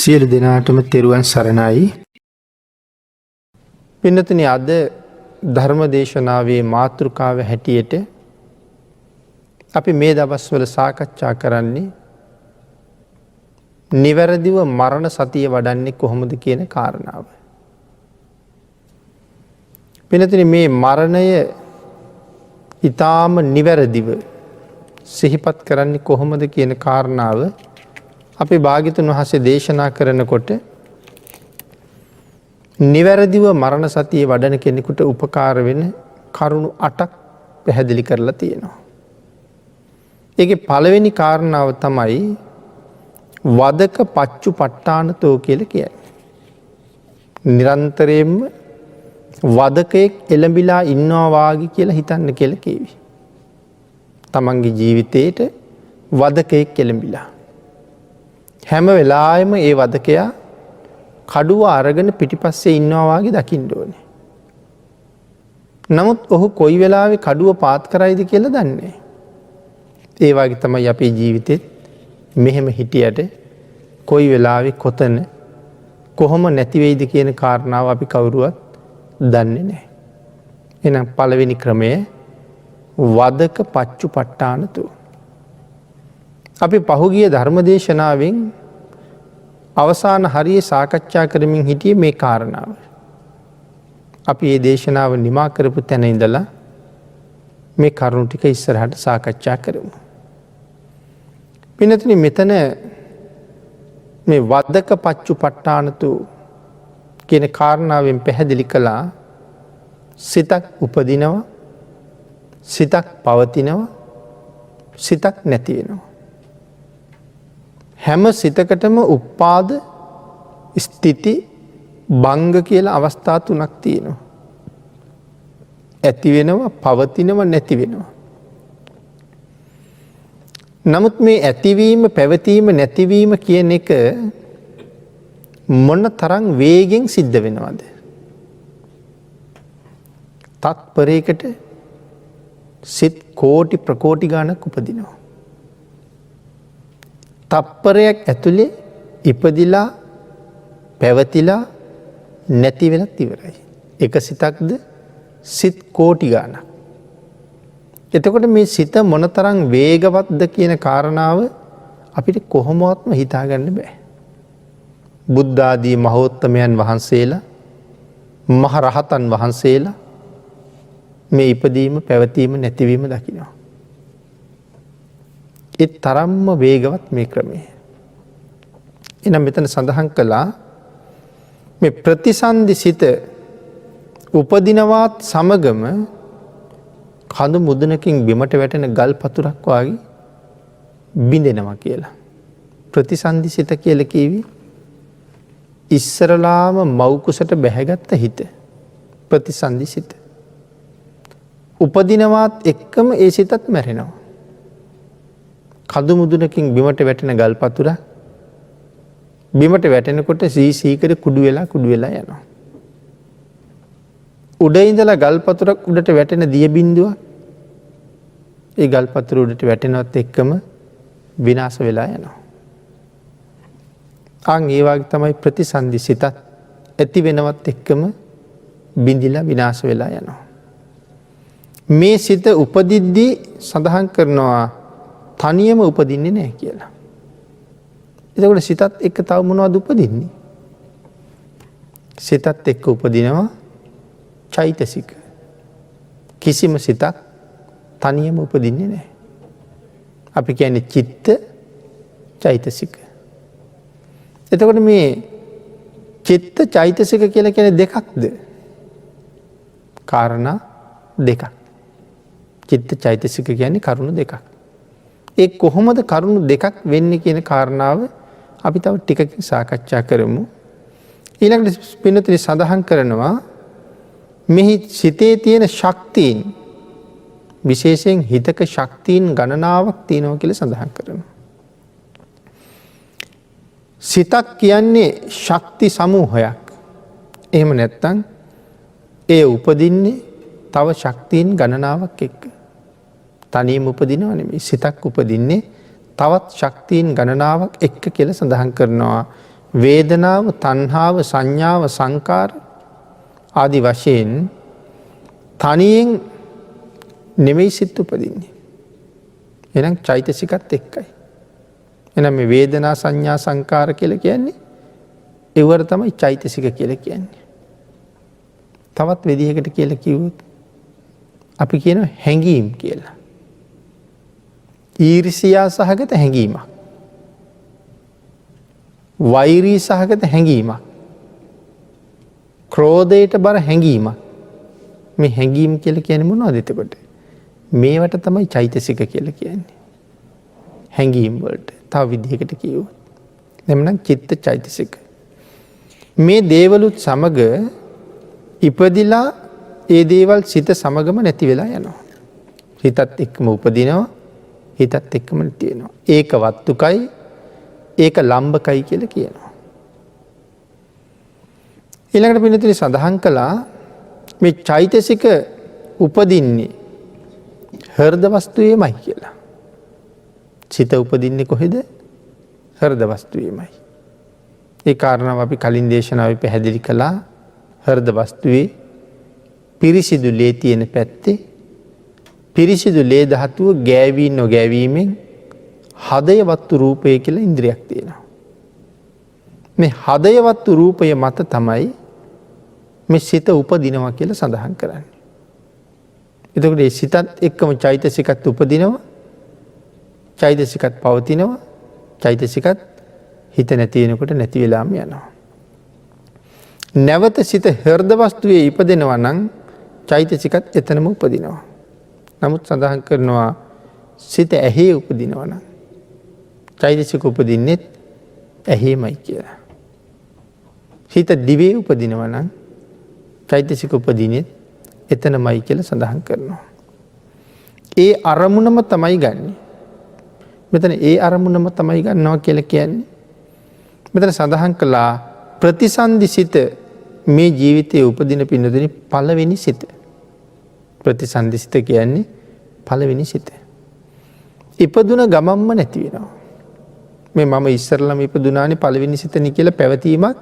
සියලු දෙනාටම තෙරුවන් සරණයි. පින්නතුනි, අද ධර්ම දේශනාවේ මාතෘකාව හැටියට අපි මේ දවස්වල සාකච්ඡා කරන්නේ නිවැරදිව මරණ සතිය වඩන්නේ කොහොමද කියන කාරණාව. පින්නතුනි, මේ මරණය ඊටාම නිවැරදිව සිහිපත් කරන්නේ කොහොමද කියන කාරණාව අපි භාග්‍යතුන් වහන්සේ දේශනා කරනකොට නිවැරදිව මරණ සතිය වඩන කෙනෙකුට උපකාර වෙන කරුණු 8ක් පැහැදිලි කරලා තියෙනවා. ඒකේ පළවෙනි කාරණාව තමයි වදක පච්චුපට්ඨානතෝ කියලා කියන්නේ. නිරන්තරයෙන්ම වදකයෙක් එළඹිලා ඉන්නවා වාගේ කියලා හිතන්න කියලා කියවි. තමන්ගේ ජීවිතේට වදකයෙක් එළඹිලා. හැම වෙලාවෙම ඒ වදකයා කඩුව අරගෙන පිටිපස්සේ ඉන්නවා වාගේ දකින්න ඕනේ. නමුත් ඔහු කොයි වෙලාවෙ කඩුව පාත් කරයිද කියලා දන්නේ නැහැ. ඒ වගේ තමයි අපේ ජීවිතෙත් මෙහෙම හිටියට කොයි වෙලාවෙ කොතන කොහොම නැති වෙයිද කියන කාරණාව අපි කවුරුවත් දන්නේ නැහැ. එහෙනම් පළවෙනි ක්‍රමය වදක පච්චුපට්ඨානතෝ. අපි පහුගිය ධර්මදේශනාවෙන් අවසාන හරියේ සාකච්ඡා කරමින් හිටියේ මේ කාරණාව. අපි මේ දේශනාව නිමා කරපු තැන ඉඳලා මේ කරුණු ටික ඉස්සරහට සාකච්ඡා කරමු. පින්නතුනි, මෙතන මේ වදක පච්චුපට්ඨානතෝ කියන කාරණාවෙන් පැහැදිලි කළා සිතක් උපදිනවා, සිතක් පවතිනවා, සිතක් නැති වෙනවා. හැම සිතකටම උපාද ස්ථಿತಿ භංග කියලා අවස්ථා තුනක් තියෙනවා. ඇති වෙනවා, පවතිනවා, නැති වෙනවා. නමුත් මේ ඇතිවීම, පැවතීම, නැතිවීම කියන එක මොන තරම් වේගෙන් සිද්ධ වෙනවද? තත්පරයකට සිත් කෝටි ප්‍රකෝටි ගණක් උපදිනවා. තප්පරයක් ඇතුලේ ඉපදිලා පැවතිලා නැති වෙලත් ඉවරයි. එක සිතක්ද සිත් කෝටි ගණක්. එතකොට මේ සිත මොනතරම් වේගවත්ද කියන කාරණාව අපිට කොහොමවත්ම හිතාගන්න බෑ. බුද්ධ ආදී මහෝත්තමයන් වහන්සේලා, මහ රහතන් වහන්සේලා මේ ඉපදීම, පැවතීම, නැතිවීම දකිනවා. ඒ තරම්ම වේගවත් මේ ක්‍රමය. එනම් මෙතන සඳහන් කළා මේ ප්‍රතිසන්දි සිත උපදිනවත් සමගම කඳු මුදුනකින් බිමට වැටෙන ගල් පතුරක් වගේ බිඳෙනවා කියලා. ප්‍රතිසන්දි සිත කියලා කියවි ඉස්සරලාම මව් කුසට බැහැගත්ත හිත. ප්‍රතිසන්දි සිත. උපදිනවත් එක්කම ඒ සිතත් මැරෙනවා. කඳු මුදුනකින් බිමට වැටෙන ගල් පතුර බිමට වැටෙනකොට සීකර කුඩු වෙලා යනවා. උඩ ඉඳලා ගල් පතුරක් උඩට වැටෙන දිය බින්දුව ඒ ගල් පතුර උඩට වැටෙනවත් එක්කම විනාශ වෙලා යනවා. අන් ඒ වගේ තමයි ප්‍රතිසන්දි සිතත් ඇති වෙනවත් එක්කම බිඳිලා විනාශ වෙලා යනවා. මේ සිත උපදිද්දී සඳහන් කරනවා තනියම උපදින්නේ නැහැ කියලා. එතකොට සිතත් එක්ක තව මොනවද උපදින්නේ? සිතත් එක්ක උපදිනවා චෛතසික. කිසිම සිතක් තනියම උපදින්නේ නැහැ. අපි කියන්නේ චිත්ත, චෛතසික. එතකොට මේ චිත්ත, චෛතසික කියලා කියන්නේ දෙකක්ද? කාරණා දෙකක්. චිත්ත, චෛතසික කියන්නේ කරුණු දෙකක්. ඒ කොහොමද කරුණු දෙකක් වෙන්නේ කියන කාරණාව අපි තව ටිකකින් සාකච්ඡා කරමු. ඊළඟට පින්නතුනි සඳහන් කරනවා මෙහි සිතේ තියෙන ශක්තියින්, විශේෂයෙන් හිතක ශක්තියින් ගණනාවක් තියෙනවා කියලා සඳහන් කරනවා. සිතක් කියන්නේ ශක්ති සමූහයක්. එහෙම නැත්නම් ඒ උපදින්නේ තව ශක්තියින් ගණනාවක් එක්ක. තනියම උපදිනව නෙමෙයි. සිතක් උපදින්නේ තවත් ශක්තියින් ගණනාවක් එක්ක කියලා සඳහන් කරනවා. වේදනාව, තණ්හාව, සංඥාව, සංකාර ආදි වශයෙන් තනියෙන් නෙමෙයි සිත් උපදින්නේ. එහෙනම් චෛතසිකත් එක්කයි. එහෙනම් මේ වේදනා, සංඥා, සංකාර කියලා කියන්නේ ඒවර තමයි චෛතසික කියලා කියන්නේ. තවත් විදිහකට කියලා කිව්වොත් අපි කියනවා හැඟීම් කියලා. ඊර්ෂ්‍යා සහගත හැඟීමක්. වෛරී සහගත හැඟීමක්. ක්‍රෝධයට බර හැඟීමක්. මේ හැඟීම් කියලා කියන්නේ මොනවද එතකොට? මේවට තමයි චෛතසික කියලා කියන්නේ. හැඟීම් වලට තව විදිහකට කිව්වොත් එhmenan චිත්ත චෛතසික. මේ දේවලුත් සමග ඉපදිලා ඒ දේවල් සිත සමගම නැති වෙලා යනවා. හිතත් එක්කම උපදිනවා, හිතත් එක්කම නැති වෙනවා. ඒක වත්තුකයි, ඒක ලම්බකයි කියලා කියනවා. ඊළඟට පින්නතුනි සඳහන් කළා මේ චෛතසික උපදින්නේ හෘද වස්තුවේමයි කියලා. සිත උපදින්නේ කොහෙද? හෘද වස්තුවේමයි. ඒ කාරණාව අපි කලින් දේශනාවේ පැහැදිලි කළා. හෘද වස්තුවේ පිරිසිදු ලේ තියෙන පැත්තේ පිරිසිදු ලේ ධාතුව ගෑවී නොගෑවීමෙන් හදයවත්තු රූපය කියලා ඉන්ද්‍රියක් තියෙනවා. මේ හදයවත්තු රූපය මත තමයි මේ සිත උපදිනවා කියලා සඳහන් කරන්නේ. එතකොට මේ සිතත් එක්කම චෛතසිකත් උපදිනවා, චෛතසිකත් පවතිනවා, චෛතසිකත් හිත නැති වෙනකොට නැති වෙලාම යනවා. නැවත සිත හෘද වස්තුවේ ඉපදෙනවා නම් චෛතසිකත් එතනම උපදිනවා. නමුත් සඳහන් කරනවා සිත ඇහි උපදිනවා නම් චෛතසික උපදින්නේ ඇහිමයි කියලා. හිත දිවේ උපදිනවා නම් චෛතසික උපදින්නේ එතනමයි කියලා සඳහන් කරනවා. ඒ අරමුණම තමයි ගන්නෙ. මෙතන ඒ අරමුණම තමයි ගන්නවා කියලා කියන්නේ. මෙතන සඳහන් කළා ප්‍රතිසන්දි සිත මේ ජීවිතයේ උපදින පින්නතුනි පළවෙනි සිත. ප්‍රතිසන්දි සිත කියන්නේ පළවෙනි සිත. ඉපදුන ගමම්ම නැති වෙනවා. මේ මම ඉස්සරළම ඉපදුනානේ පළවෙනි සිතනි කියලා පැවතීමක්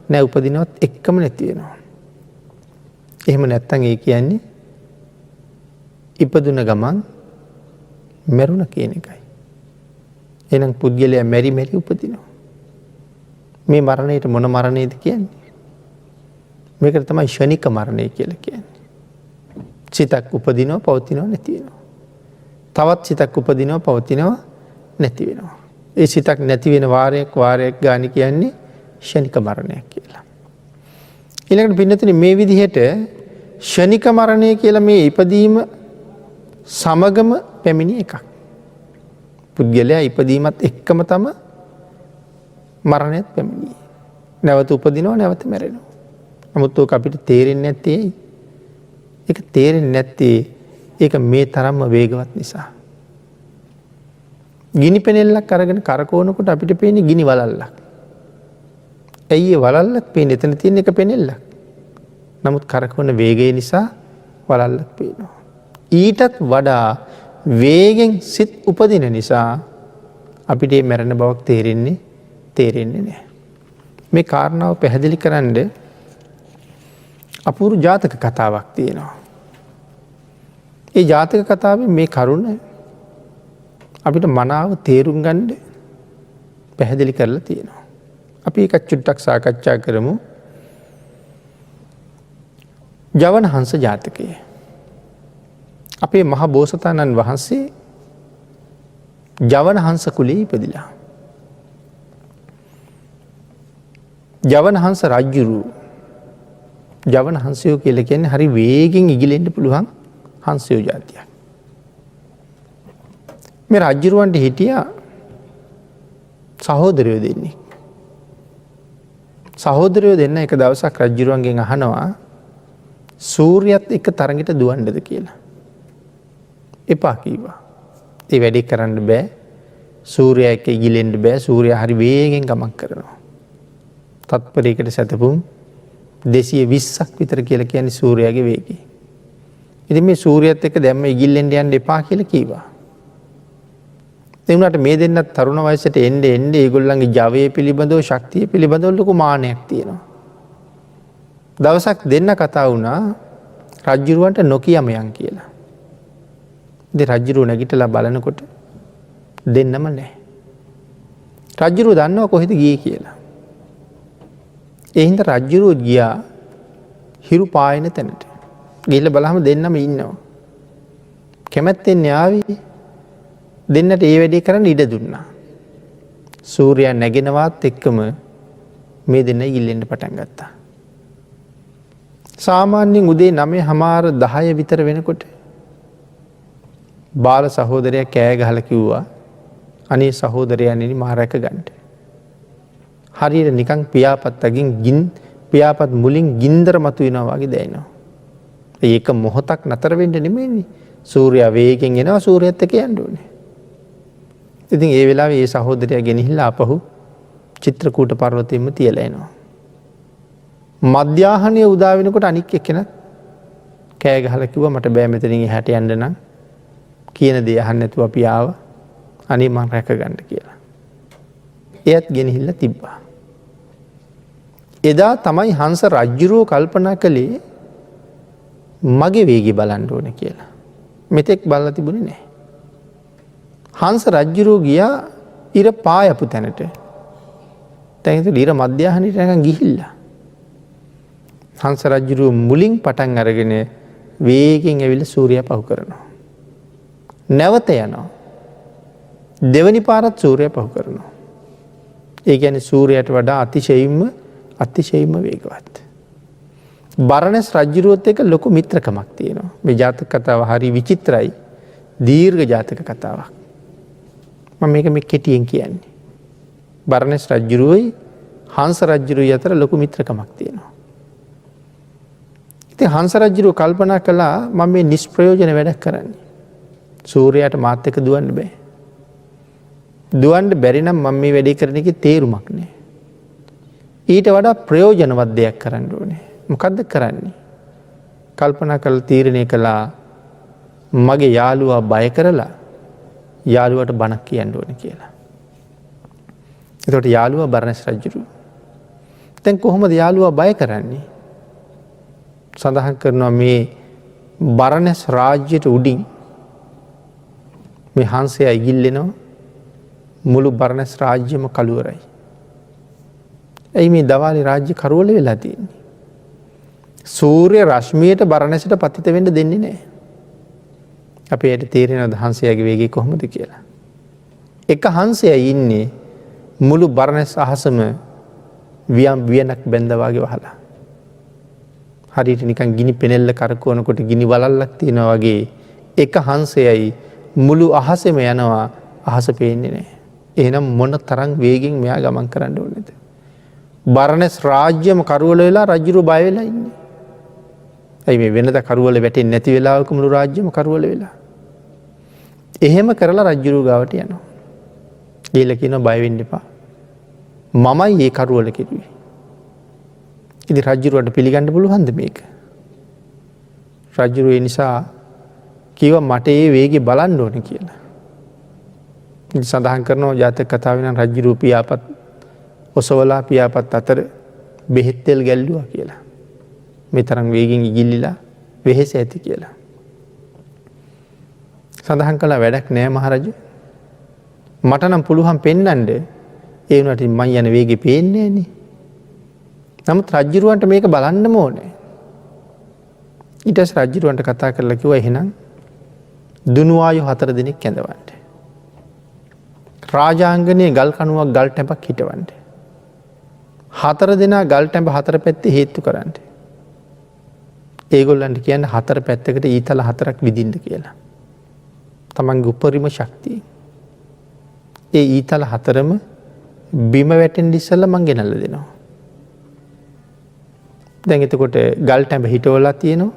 නෑ, උපදිනවත් එක්කම නැති වෙනවා. එහෙම නැත්තම් ඒ කියන්නේ ඉපදුන ගමන් මැරුණ කියන එකයි. එහෙනම් පුද්ගලයා මෙරි උපදිනවා. මේ මරණයට මොන මරණයද කියන්නේ? මේකට තමයි ෂණික මරණය කියලා කියන්නේ. සිතක් උපදිනවා, පවතිනවා, නැති වෙනවා. තවත් සිතක් උපදිනවා, පවතිනවා, නැති වෙනවා. ඒ සිතක් නැති වෙන වාරයක් ගාන කියන්නේ ෂණික මරණයක් කියලා. ඊළඟට පින්නතුනි මේ විදිහට ෂණික මරණය කියලා මේ ඉපදීම සමගම පැමිණි එකක්. පුද්ගලයා ඉපදීමත් එක්කම තම මරණයත් පැමිණි. නැවත උපදිනවා, නැවත මැරෙනවා. නමුත් ඔක අපිට තේරෙන්නේ නැත්තේ ඇයි? ඒක තේරෙන්නේ නැත්තේ ඒක මේ තරම්ම වේගවත් නිසා. ගිනි පෙනෙල්ලක් අරගෙන කරකවනකොට අපිට පේන්නේ ගිනි වලල්ලක්. ඇයි ඒ වලල්ලක් පේන්නේ? එතන තියෙන එක පෙනෙල්ලක්. නමුත් කරකවන වේගය නිසා වලල්ලක් පේනවා. ඊටත් වඩා වේගෙන් සිත් උපදින නිසා අපිට මේ මරණ බවක් තේරෙන්නේ නැහැ. මේ කාරණාව පැහැදිලි කරන්න අපූර්ව ජාතක කතාවක් තියෙනවා. ඒ ජාතක කතාවේ මේ කරුණ අපිට මනාව තේරුම් ගන්න පැහැදිලි කරලා තියෙනවා. අපි ඒක චුට්ටක් සාකච්ඡා කරමු. ජවන හංස ජාතකය. අපේ මහ බෝසතාණන් වහන්සේ ජවන හංස කුලේ ඉපදිලා. ජවන හංස රජුරු ජවන හංසයෝ කියලා කියන්නේ හරි වේගෙන් ඉගිලෙන්න පුළුවන් හංසයෝ ජාතියක්. මේ රජුරවන්ට හිටියා සහෝදරයෝ දෙන්නෙක්. සහෝදරයෝ දෙන්න එක දවසක් රජුරවන්ගෙන් අහනවා සූර්යයත් එක්ක තරඟට දුවන්නද කියලා. එපා කිව්වා. ඒ වැඩේ කරන්න බෑ. සූර්යයා එක්ක ඉගිලෙන්න බෑ. සූර්යයා හරි වේගෙන් ගමන් කරනවා. තත්පරයකට සැතපුම් 220ක් විතර කියලා කියන්නේ සූර්යයාගේ වේගය. ඉතින් මේ සූර්යයත් එක්ක දැම්ම ඉගිල්ලෙන්න යන්න එපා කියලා කිව්වා. එවුණට මේ දෙන්නත් තරුණ වයසට එන්න ඒගොල්ලන්ගේ ජවය පිළිබඳව ශක්තිය පිළිබඳව ලොකු මානයක් තියෙනවා. දවසක් දෙන්න කතා වුණා රජ්ජුරුවන්ට නොකියම යන් කියලා. රජ්ජුරුව නැගිටලා බලනකොට දෙන්නම නෑ. රජ්ජුරුව දන්නවා කොහෙද ගියේ කියලා. එහින්ද රජ්ජුරුව ගියා හිරු පායන තැනට. ගිහිල්ලා බලහම දෙන්නම ඉන්නවා. කැමැත්තෙන් යාවී දෙන්නට ඒ වැඩේ කරන්න ඉඩ දුන්නා. සූර්යයා නැගෙනවත් එක්කම මේ දෙන්න ඉල්ලෙන්න පටන් ගත්තා. සාමාන්‍යයෙන් උදේ 9:10 විතර වෙනකොට බාල සහෝදරයා කෑ ගහලා කිව්වා අනේ සහෝදරයන්නි මා රැක ගන්න. හරියට නිකන් පියාපත් මුලින් ගින්දර මතුවෙනවා වගේ දැනෙනවා. ඒක මොහොතක් නතර වෙන්න නෙමෙයිනේ. සූර්යයා වේගෙන් එනවා සූර්යයත් එක්ක යන්න ඕනේ. ඉතින් ඒ වෙලාවේ ඒ සහෝදරයා ගෙනහිල්ලා ආපහු චිත්‍රකූට පර්වතයෙන්ම තියලා එනවා. මධ්‍යාහනයේ උදා වෙනකොට අනික් එක්කෙනා කෑ ගහලා කිව්වා මට බෑ මෙතනින් එහාට යන්න නම් කියන දේ අහන්න නැතුව අපි ආවා. අනේ මං රැක ගන්න කියලා. එයත් ගෙනහිල්ලා තිබ්බා. එදා තමයි හංස රජ්ජුරුව කල්පනා කළේ මගේ වේගය බලන්න ඕනේ කියලා. මෙතෙක් බලලා තිබුණේ නැහැ. හංස රජ්ජුරුව ගියා ඉර පායපු තැනට. දැන් ඉතින් ඉර මධ්‍යාහනයට නිකන් ගිහිල්ලා. හංස රජ්ජුරුව මුලින් පටන් අරගෙන වේගෙන් ඇවිල්ලා සූර්යයා පහු කරනවා. නැවත යනවා. දෙවනි පාරත් සූර්යයා පහු කරනවා. ඒ කියන්නේ සූර්යයට වඩා අතිශයින්ම වේගවත්. බරණැස් රජ්ජුරුවත් එක්ක ලොකු මිත්‍රකමක් තියෙනවා. මේ ජාතක කතාව හරි විචිත්‍රයි. දීර්ඝ ජාතක කතාවක්. මම මේක මේ කෙටියෙන් කියන්නේ. බරණැස් රජ්ජුරුවයි හංස රජ්ජුරුවයි අතර ලොකු මිත්‍රකමක් තියෙනවා. ඉතින් හංස රජ්ජුරුව කල්පනා කළා මම මේ නිෂ්ප්‍රයෝජන වැඩක් කරන්නේ. සූර්යයාට මාත් එක්ක දුවන්න බෑ. දුවන්න බැරි නම් මම මේ වැඩේ කරන එකේ තේරුමක් නෑ. ඊට වඩා ප්‍රයෝජනවත් දෙයක් කරන්න ඕනේ. මොකද්ද කරන්නේ? කල්පනා කරලා තීරණය කළා මගේ යාළුවා බය කරලා යාළුවාට බණක් කියන්න ඕනේ කියලා. එතකොට යාළුවා බරණැස් රජුරු. දැන් කොහොමද යාළුවා බය කරන්නේ? සඳහන් කරනවා මේ බරණැස් රාජ්‍යයට උඩින් මේ හංසයා ඉගිල්ලෙනවා මුළු බරණැස් රාජ්‍යම කළුවරයි. ඇයි මේ දවාලේ රාජ්‍ය කරවල වෙලා තියෙන්නේ? සූර්ය රශ්මියට බරණැසට පතිත වෙන්න දෙන්නේ නැහැ. අපේට තේරෙනවද හංසයාගේ වේගය කොහොමද කියලා? එක හංසයා ඉන්නේ මුළු බරණැස් අහසම වියනක් බැඳා වගේ වහලා. හරියට නිකන් ගිනි පෙනෙල්ල කරකවනකොට ගිනි වලල්ලක් තියෙනවා වගේ එක හංසයයි මුළු අහසෙම යනවා අහස පේන්නේ නැහැ. එහෙනම් මොන තරම් වේගෙන් මෙයා ගමන් කරන්න ඕනේද? බරණැස් රාජ්‍යම කරවල වෙලා රජුරු බය වෙලා ඉන්නේ. ඇයි මේ වෙනද කරවල වැටෙන්නේ නැති වෙලාවක මුළු රාජ්‍යම කරවල වෙලා. එහෙම කරලා රජුරු ගාවට යනවා. ගිහලා කියනවා බය වෙන්න එපා. මමයි මේ කරවල කෙරුවේ. ඉතින් රජුරුවට පිළිගන්න පුළුවන්ද මේක? රජුරු ඒ නිසා කිව්වා මට ඒ වේගෙ බලන්න ඕනේ කියලා. ඉතින් සඳහන් කරනවා ජාතක කතාවේ නම් රජුරු පියාපත් ඔසවලා පියාපත් අතර බෙහෙත් තෙල් ගැල්ලුවා කියලා. මේ තරම් වේගෙන් ඉගිල්ලිලා වෙහෙස ඇති කියලා. සඳහන් කළා වැඩක් නෑ මහරජු. මට නම් පුළුවන් පෙන්වන්න. ඒ වුණාට මම යන වේගෙ පේන්නේ නෑනේ. නමුත් රජුරවන්ට මේක බලන්නම ඕනේ. ඊට පස්සේ රජුරවන්ට කතා කරලා කිව්වා එහෙනම් දුනුවායු 4 දිනක් කැඳවන්න. රාජාංගනයේ ගල් කණුවක් ගල් ටැඹක් හිටවන්න. 4 දෙනා ගල් ටැඹ 4 පැත්තේ හේතු කරන්න. ඒගොල්ලන්ට කියන්න 4 පැත්තකට ඊතල 4ක් විදින්න කියලා. තමන්ගේ උපරිම ශක්තිය. ඒ ඊතල 4ම බිම වැටෙන්න ඉස්සෙල්ලා මං ගෙනල්ලා දෙනවා. දැන් එතකොට ගල් ටැඹ හිටවලා තියෙනවා.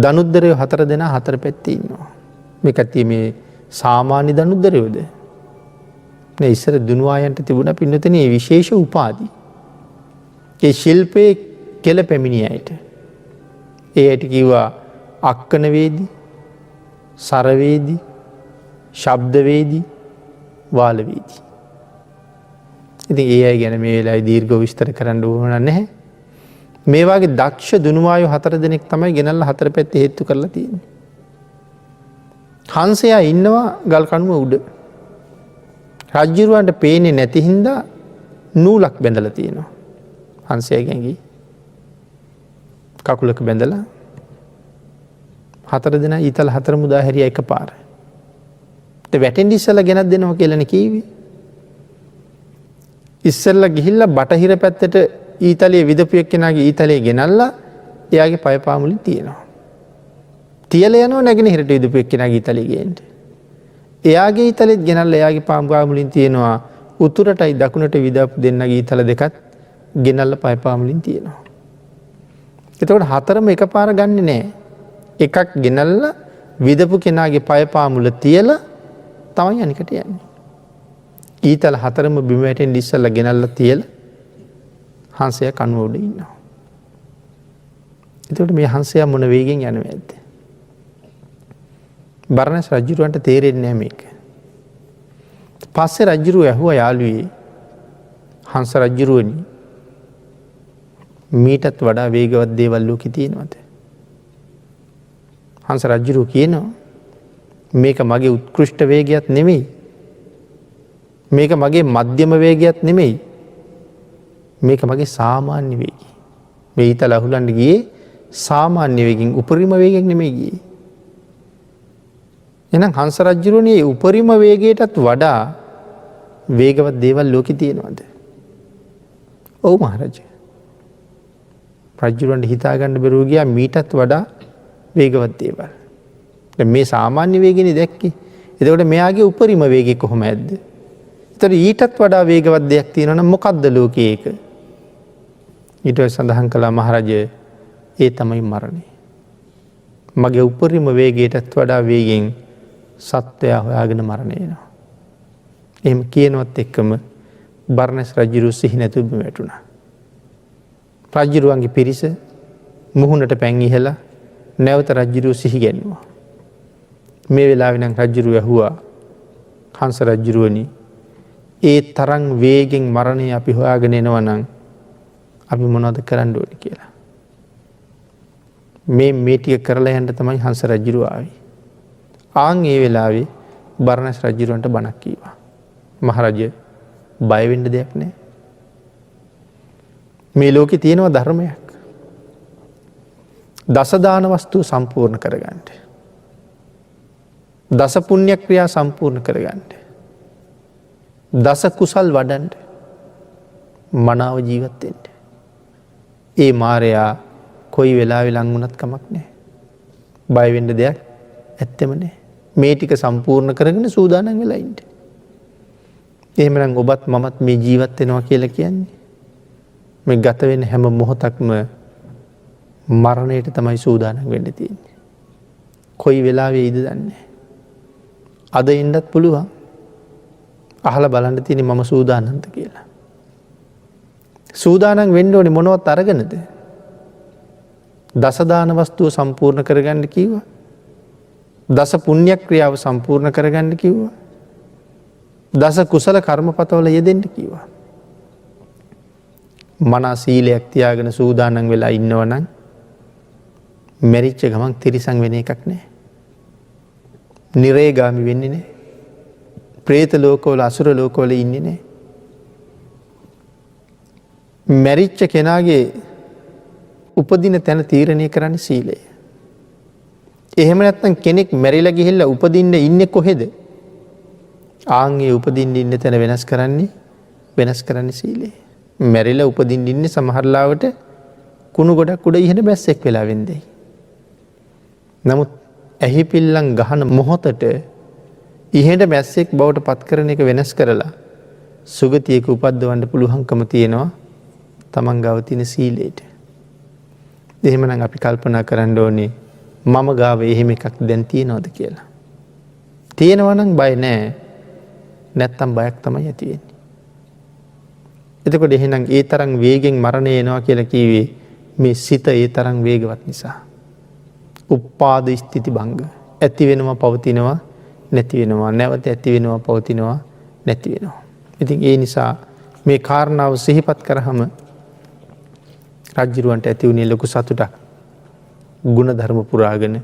දනුද්දරයෝ 4 දෙනා 4 පැත්තේ ඉන්නවා. මේ කට්ටිය මේ සාමාන්‍ය දනුද්දරයෝද? නේ ඉස්සර දුනුවායන්ට තිබුණා පින්නතනේ විශේෂ උපාධි. ඒ ශිල්පයේ කෙල පැමිණිය අයට. ඒ ඇට කිව්වා අක්කන වේදී, සරවේදී, ශබ්ද වේදී, වාලවීදී. ඉතින් ඒ අය ගැන මේ වෙලාවේ දීර්ඝව විස්තර කරන්න ඕන නැහැ. මේ වගේ දක්ෂ දුනුවායෝ 4 දෙනෙක් තමයි ගෙනල්ලා හතර පැත්තේ හේතු කරලා තියෙන්නේ. හංසයා ඉන්නවා ගල් කණුව උඩ. රජ්ජුරුවන්ට පේන්නේ නැති හින්දා නූලක් බැඳලා තියෙනවා. හංසයාගේ ඇඟේ කකුලක බැඳලා 4 දෙනා ඊතල 4 මුදා හැරියා එකපාර. වැටෙන්ඩ ඉස්සල්ලා ගෙනත් දෙනවා කියලන කීවේ. ඉස්සල්ලා ගිහිල්ලා බටහිර පැත්තට ඊතලයේ විදපුයක් කෙනගේ ඊතලයේ ගෙනල්ලා එයාගේ පයපාමුලින් තියෙනවා. තියල යනවා නැගෙනහිරට විදපුයක් කෙනගේ ඊතලයේ ගේන්න. එයාගේ ඊතලෙත් ගෙනල්ලා එයාගේ පාමුලින් තියෙනවා උතුරටයි දකුණට විදපු දෙන්නගේ ඊතල දෙකත් ගෙනල්ලා පයපාමුලින් තියෙනවා. එතකොට හතරම එකපාර ගන්නෙ නෑ. එකක් ගෙනල්ලා විදපු කෙනාගේ පයපාමුල තියලා තමයි අනිකට යන්නේ. ඊතල 4ම බිම වැටෙන්න ඉස්සෙල්ලා ගෙනල්ලා තියලා හංසයා කණුව උඩ ඉන්නවා. එතකොට මේ හංසයා මොන වේගෙන් යනවද? බරණැස් රජුරවන්ට තේරෙන්නේ නැහැ මේක. පස්සේ රජුරුව ඇහුවා යාළුවේ හංස රජුරුවනි මීටත් වඩා වේගවත් දේවල් ලෝකේ තියෙනවද? හංස රජුරුව කියනවා මේක මගේ උත්කෘෂ්ඨ වේගයක් නෙමෙයි. මේක මගේ මධ්‍යම වේගයක් නෙමෙයි. මේක මගේ සාමාන්‍ය වේගය. මේ ඊතල අහුලන්න ගියේ සාමාන්‍ය වේගෙන් උපරිම වේගයක් නෙමෙයි ගියේ. එහෙනම් හංස රජුරුවනේ උපරිම වේගයටත් වඩා වේගවත් දේවල් ලෝකේ තියෙනවද? ඔව් මහරජා. රජුරවන්ට හිතා ගන්න බැරුව ගියා මීටත් වඩා වේගවත් දේවල්. මේ සාමාන්‍ය වේගනේ දැක්කේ. එතකොට මෙයාගේ උපරිම වේගය කොහොමද? ඒතර ඊටත් වඩා වේගවත් දෙයක් තියෙනවා නම් මොකද්ද ලෝකේ ඒක? ඊට සඳහන් කළා මහරජා ඒ තමයි මරණය. මගේ උපරිම වේගයටත් වඩා වේගෙන් සත්වයා හොයාගෙන මරණය එනවා. එහෙම කියනවත් එක්කම බරණැස් රජුරු සිහි නැතුව බිම වැටුණා. රජුරුවන්ගේ පිරිස මුහුණට පැන් ඉහලා නැවත රජුරුව සිහි ගැන්වුවා. මේ වෙලාවේ නම් රජුරුව ඇහුවා හංස රජුරුවනි ඒ තරම් වේගෙන් මරණය අපි හොයාගෙන එනවා නම් අපි මොනවද කරන්න ඕනේ කියලා. මේ ටික කරලා යන්න තමයි හංස රජුරුව ආවේ. ආන් ඒ වෙලාවේ බරණැස් රජුරුවන්ට බණක් කීවා. මහරජා බය වෙන්න දෙයක් නැහැ. මේ ලෝකේ තියෙනවා ධර්මයක්. දස දාන වස්තු සම්පූර්ණ කරගන්න. දස පුණ්‍ය ක්‍රියා සම්පූර්ණ කරගන්න. දස කුසල් වඩන්න. මනාව ජීවත් වෙන්න. ඒ මාරයා කොයි වෙලාවෙ ලං වුණත් කමක් නැහැ. බය වෙන්න දෙයක් ඇත්තෙම නැහැ. මේ ටික සම්පූර්ණ කරගෙන සූදානම් වෙලා ඉන්න. එහෙමනම් ඔබත් මමත් මේ ජීවත් වෙනවා කියලා කියන්නේ මේ ගත වෙන හැම මොහොතක්ම මරණයට තමයි සූදානම් වෙන්න තියෙන්නේ. කොයි වෙලාවෙ ඉද දන්නේ. අද ඉන්නත් පුළුවන්. අහලා බලන්න තියෙන්නේ මම සූදානම්ද කියලා. සූදානම් වෙන්න ඕනේ මොනවත් අරගෙනද? දස දාන වස්තුව සම්පූර්ණ කරගන්න කිව්වා. දස පුණ්‍ය ක්‍රියාව සම්පූර්ණ කරගන්න කිව්වා. දස කුසල කර්මපතවල යෙදෙන්න කිව්වා. මනා සීලයක් තියාගෙන සූදානම් වෙලා ඉන්නවනම් මැරිච්ච ගමන් තිරිසන් වෙන එකක් නැහැ. නිරේගාමි වෙන්නේ නැහැ. പ്രേත ලෝකවල අසුර ලෝකවල ඉන්නේ නැහැ. මැරිච්ච කෙනාගේ උපදින තැන තීරණය කරන්නේ සීලය. එහෙම නැත්නම් කෙනෙක් මැරිලා ගිහිල්ලා උපදින්න ඉන්නේ කොහෙද? ආන්ගේ උපදින්න ඉන්න තැන වෙනස් කරන්නේ සීලය. මැරිලා උපදින්න ඉන්නේ සමහරලාවට කුණු ගොඩක් උඩ ඉහළ බැස්සෙක් වෙලා වෙන්නේ. නමුත් ඇහි පිල්ලම් ගහන මොහොතට ඉහළ බැස්සෙක් බවට පත් කරන එක වෙනස් කරලා සුගතියක උපද්දවන්න පුළුවන්කම තියෙනවා තමන් ගාව තියෙන සීලයට. එහෙමනම් අපි කල්පනා කරන්න ඕනේ මම ගාව එහෙම එකක් දැන් තියෙනවද කියලා. තියෙනවා නම් බය නැහැ. නැත්තම් බයක් තමයි ඇති වෙන්නේ. එතකොට එහෙනම් ඒ තරම් වේගෙන් මරණය එනවා කියලා කිව්වේ මේ සිත ඒ තරම් වේගවත් නිසා. උපාද ස්ථಿತಿ භංග. ඇති වෙනවා පවතිනවා නැති වෙනවා නැවත ඇති වෙනවා පවතිනවා නැති වෙනවා. ඉතින් ඒ නිසා මේ කාරණාව සිහිපත් කරාම රජ්ජුරුවන්ට ඇති වුණේ ලොකු සතුටක්. ගුණධර්ම පුරාගෙන